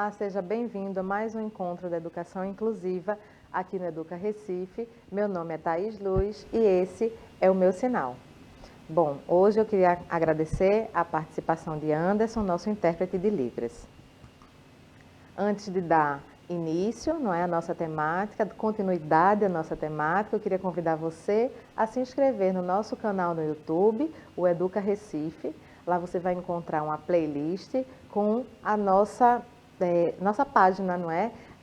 Olá, seja bem-vindo a mais um encontro da Educação Inclusiva aqui no Educa Recife. Meu nome é Thaís Luz e esse é o meu sinal. Bom, hoje eu queria agradecer a participação de Anderson, nosso intérprete de Libras. Antes de dar início, à nossa temática, continuidade à nossa temática, eu queria convidar você a se inscrever no nosso canal no YouTube, o Educa Recife. Lá você vai encontrar uma playlist com a nossa página,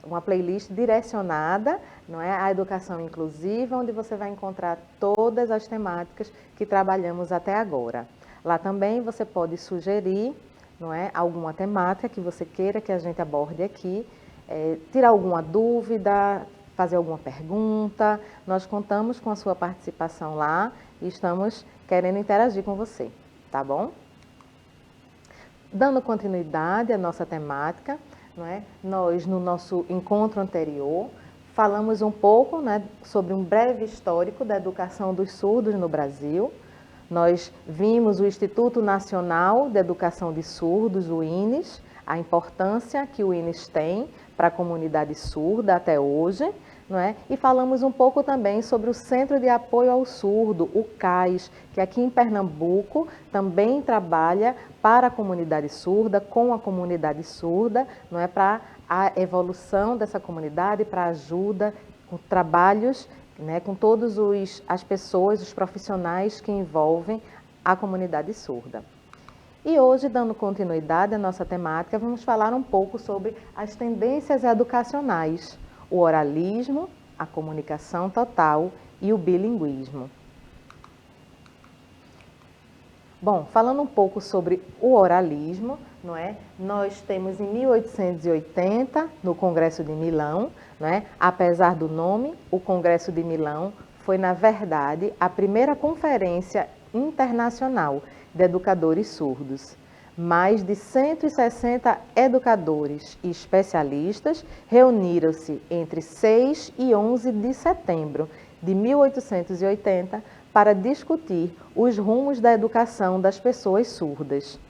uma playlist direcionada, à educação inclusiva, onde você vai encontrar todas as temáticas que trabalhamos até agora. Lá também você pode sugerir alguma temática que você queira que a gente aborde aqui, tirar alguma dúvida, fazer alguma pergunta. Nós contamos com a sua participação lá e estamos querendo interagir com você, tá bom? Dando continuidade à nossa temática, nós no nosso encontro anterior falamos um pouco sobre um breve histórico da educação dos surdos no Brasil. Nós vimos o Instituto Nacional de Educação de Surdos, o INES, a importância que o INES tem para a comunidade surda até hoje, e falamos um pouco também sobre o Centro de Apoio ao Surdo, o CAIS, que aqui em Pernambuco também trabalha para a comunidade surda, com a comunidade surda, para a evolução dessa comunidade, para a ajuda, com trabalhos com todas as pessoas, os profissionais que envolvem a comunidade surda. E hoje, dando continuidade à nossa temática, vamos falar um pouco sobre as tendências educacionais, o oralismo, a comunicação total e o bilinguismo. Bom, falando um pouco sobre o oralismo, nós temos em 1880, no Congresso de Milão, apesar do nome, o Congresso de Milão foi, na verdade, a primeira conferência internacional de educadores surdos. Mais de 160 educadores e especialistas reuniram-se entre 6 e 11 de setembro de 1880 para discutir os rumos da educação das pessoas surdas.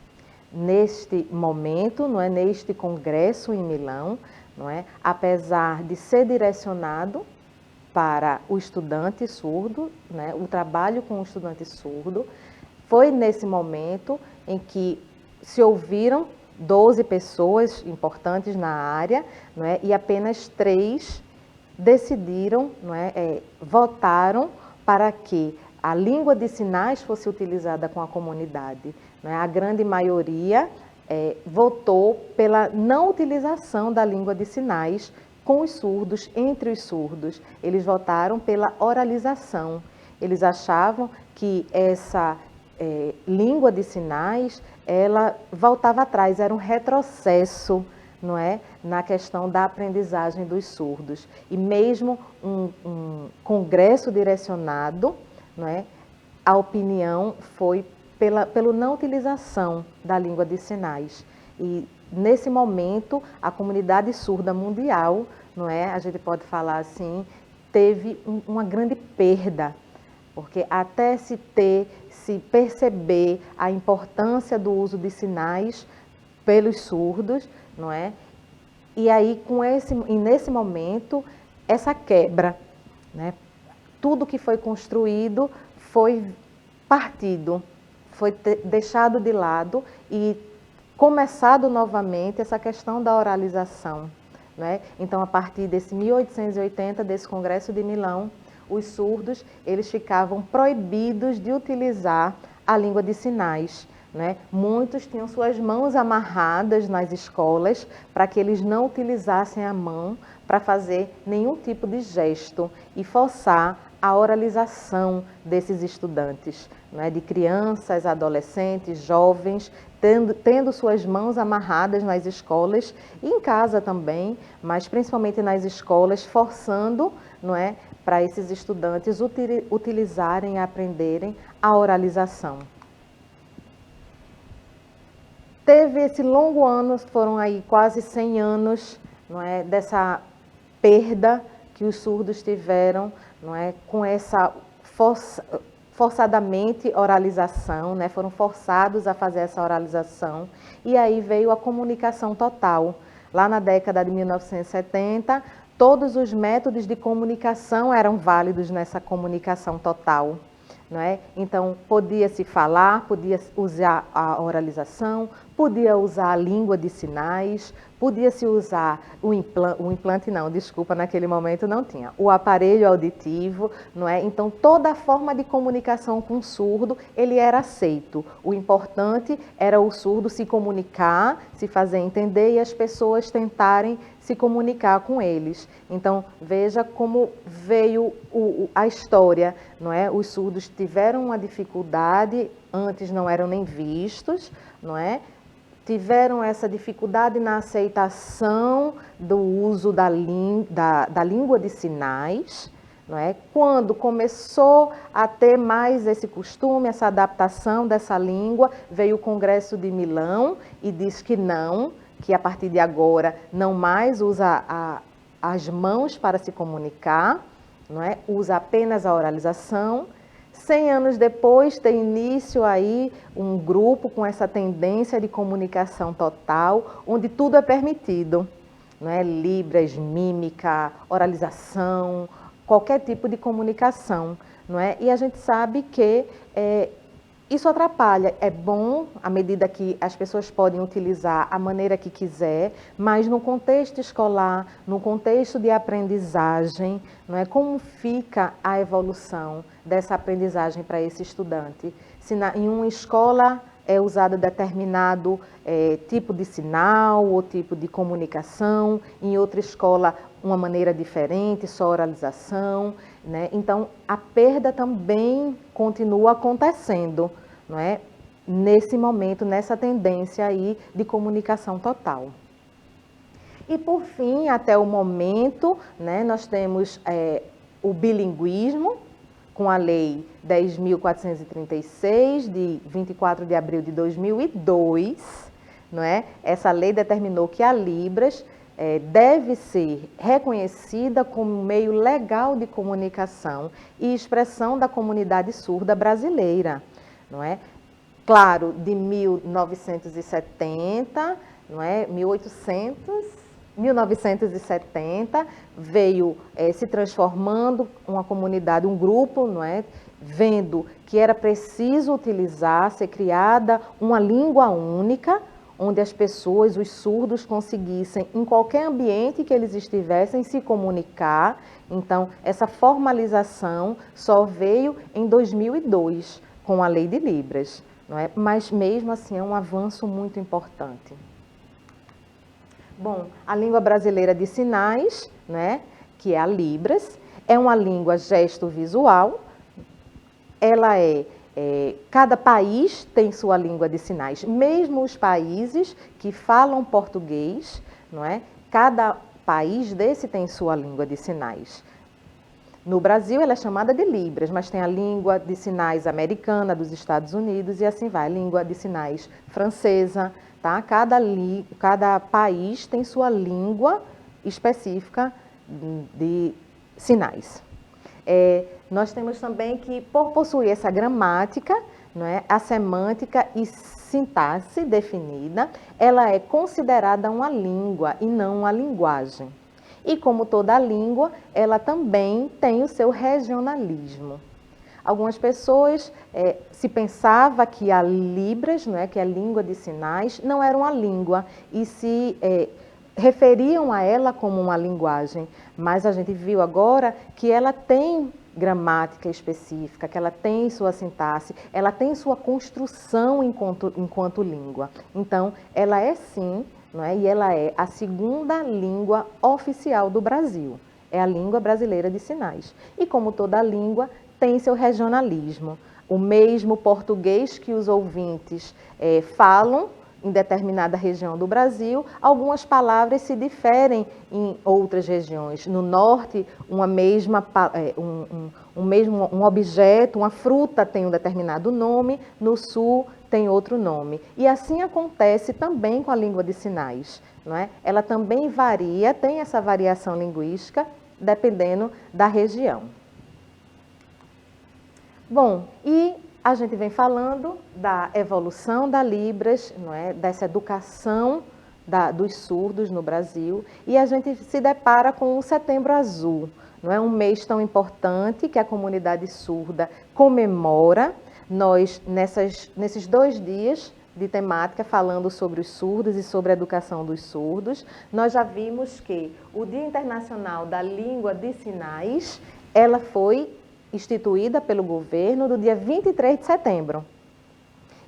Neste momento, neste congresso em Milão, apesar de ser direcionado para o estudante surdo, o trabalho com o estudante surdo, foi nesse momento em que se ouviram 12 pessoas importantes na área, e apenas 3 decidiram, votaram para que a língua de sinais fosse utilizada com a comunidade. A grande maioria votou pela não utilização da língua de sinais com os surdos, entre os surdos. Eles votaram pela oralização. Eles achavam que essa língua de sinais, ela voltava atrás, era um retrocesso, na questão da aprendizagem dos surdos. E mesmo um congresso direcionado, a opinião foi pela não utilização da língua de sinais. E nesse momento, a comunidade surda mundial, a gente pode falar assim, teve uma grande perda, porque até se perceber a importância do uso de sinais pelos surdos, E aí, nesse momento, essa quebra, tudo que foi construído foi partido, foi deixado de lado e começado novamente essa questão da oralização. Então, a partir desse 1880, desse Congresso de Milão, os surdos eles ficavam proibidos de utilizar a língua de sinais. Muitos tinham suas mãos amarradas nas escolas para que eles não utilizassem a mão para fazer nenhum tipo de gesto e forçar a oralização desses estudantes, de crianças, adolescentes, jovens, tendo suas mãos amarradas nas escolas e em casa também, mas principalmente nas escolas, forçando, para esses estudantes utilizarem e aprenderem a oralização. Teve esse longo ano, foram aí quase 100 anos, dessa perda que os surdos tiveram, com essa forçadamente oralização, foram forçados a fazer essa oralização, e aí veio a comunicação total. Lá na década de 1970, todos os métodos de comunicação eram válidos nessa comunicação total. Não é? Então, podia-se falar, podia usar a oralização, podia usar a língua de sinais, podia-se usar o implante não, desculpa, naquele momento não tinha, o aparelho auditivo, não é? Então, toda a forma de comunicação com o surdo, ele era aceito. O importante era o surdo se comunicar, se fazer entender e as pessoas tentarem se comunicar com eles. Então, veja como veio a história, não é? Os surdos tiveram uma dificuldade, antes não eram nem vistos, não é? Tiveram essa dificuldade na aceitação do uso da língua de sinais, não é? Quando começou a ter mais esse costume, essa adaptação dessa língua, veio o Congresso de Milão e diz que não, que a partir de agora não mais usa as mãos para se comunicar, não é? Usa apenas a oralização. 100 anos depois, tem início aí um grupo com essa tendência de comunicação total, onde tudo é permitido, não é? Libras, mímica, oralização, qualquer tipo de comunicação, não é? E a gente sabe que isso atrapalha. É bom à medida que as pessoas podem utilizar a maneira que quiser, mas no contexto escolar, no contexto de aprendizagem, não é? Como fica a evolução dessa aprendizagem para esse estudante? Se em uma escola é usado determinado tipo de sinal ou tipo de comunicação, em outra escola uma maneira diferente, só oralização, né? Então, a perda também continua acontecendo, não é? Nesse momento, nessa tendência aí de comunicação total. E, por fim, até o momento, né, nós temos o bilinguismo, com a Lei 10.436, de 24 de abril de 2002, não é? Essa lei determinou que a Libras deve ser reconhecida como meio legal de comunicação e expressão da comunidade surda brasileira, não é? Claro, de 1970, não é? 1970 veio se transformando uma comunidade, um grupo, não é? Vendo que era preciso utilizar, ser criada uma língua única, onde as pessoas, os surdos, conseguissem, em qualquer ambiente que eles estivessem, se comunicar. Então, essa formalização só veio em 2002, com a Lei de Libras, não é? Mas, mesmo assim, é um avanço muito importante. Bom, a língua brasileira de sinais, né, que é a Libras, é uma língua gesto-visual. Ela cada país tem sua língua de sinais, mesmo os países que falam português, não é? Cada país desse tem sua língua de sinais. No Brasil, ela é chamada de Libras, mas tem a língua de sinais americana, dos Estados Unidos, e assim vai, a língua de sinais francesa, tá? Cada país tem sua língua específica de sinais. Nós temos também que, por possuir essa gramática, não é, a semântica e sintaxe definida, ela é considerada uma língua e não uma linguagem. E como toda língua, ela também tem o seu regionalismo. Algumas pessoas se pensava que a Libras, não é, que é a língua de sinais, não era uma língua e se referiam a ela como uma linguagem, mas a gente viu agora que ela tem gramática específica, que ela tem sua sintaxe, ela tem sua construção enquanto língua. Então, ela é sim, não é? E ela é a segunda língua oficial do Brasil, é a língua brasileira de sinais. E como toda língua, tem seu regionalismo. O mesmo português que os ouvintes falam em determinada região do Brasil, algumas palavras se diferem em outras regiões. No norte, um objeto, uma fruta tem um determinado nome, no sul tem outro nome. E assim acontece também com a língua de sinais, não é? Ela também varia, tem essa variação linguística, dependendo da região. Bom, e a gente vem falando da evolução da Libras, não é? Dessa educação dos surdos no Brasil, e a gente se depara com o Setembro Azul, não é um mês tão importante que a comunidade surda comemora. Nós, nesses 2 dias de temática falando sobre os surdos e sobre a educação dos surdos, nós já vimos que o Dia Internacional da Língua de Sinais, ela foi instituída pelo governo no dia 23 de setembro.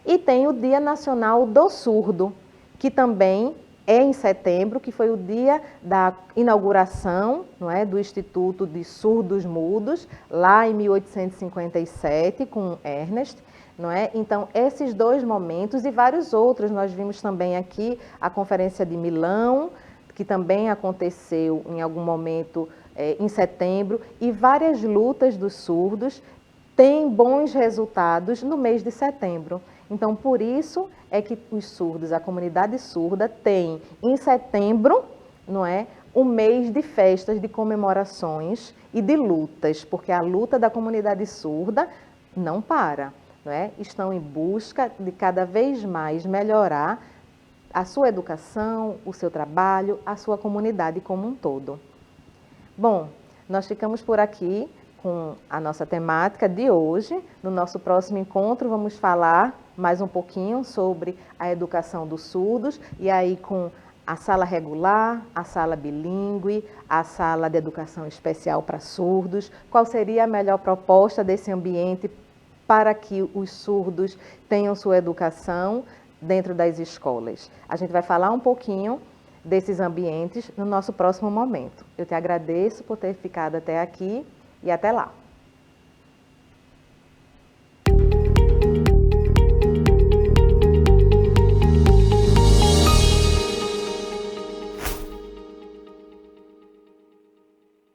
E tem o Dia Nacional do Surdo, que também é em setembro, que foi o dia da inauguração, não é, do Instituto de Surdos Mudos, lá em 1857, com Ernest. Não é? Então, esses 2 momentos e vários outros, nós vimos também aqui a Conferência de Milão, que também aconteceu em algum momento em setembro, e várias lutas dos surdos têm bons resultados no mês de setembro. Então, por isso é que os surdos, a comunidade surda, tem em setembro, não é, um mês de festas, de comemorações e de lutas, porque a luta da comunidade surda não para. Não é? Estão em busca de cada vez mais melhorar a sua educação, o seu trabalho, a sua comunidade como um todo. Bom, nós ficamos por aqui com a nossa temática de hoje. No nosso próximo encontro vamos falar mais um pouquinho sobre a educação dos surdos, e aí com a sala regular, a sala bilíngue, a sala de educação especial para surdos, qual seria a melhor proposta desse ambiente para que os surdos tenham sua educação dentro das escolas. A gente vai falar um pouquinho desses ambientes no nosso próximo momento. Eu te agradeço por ter ficado até aqui e até lá.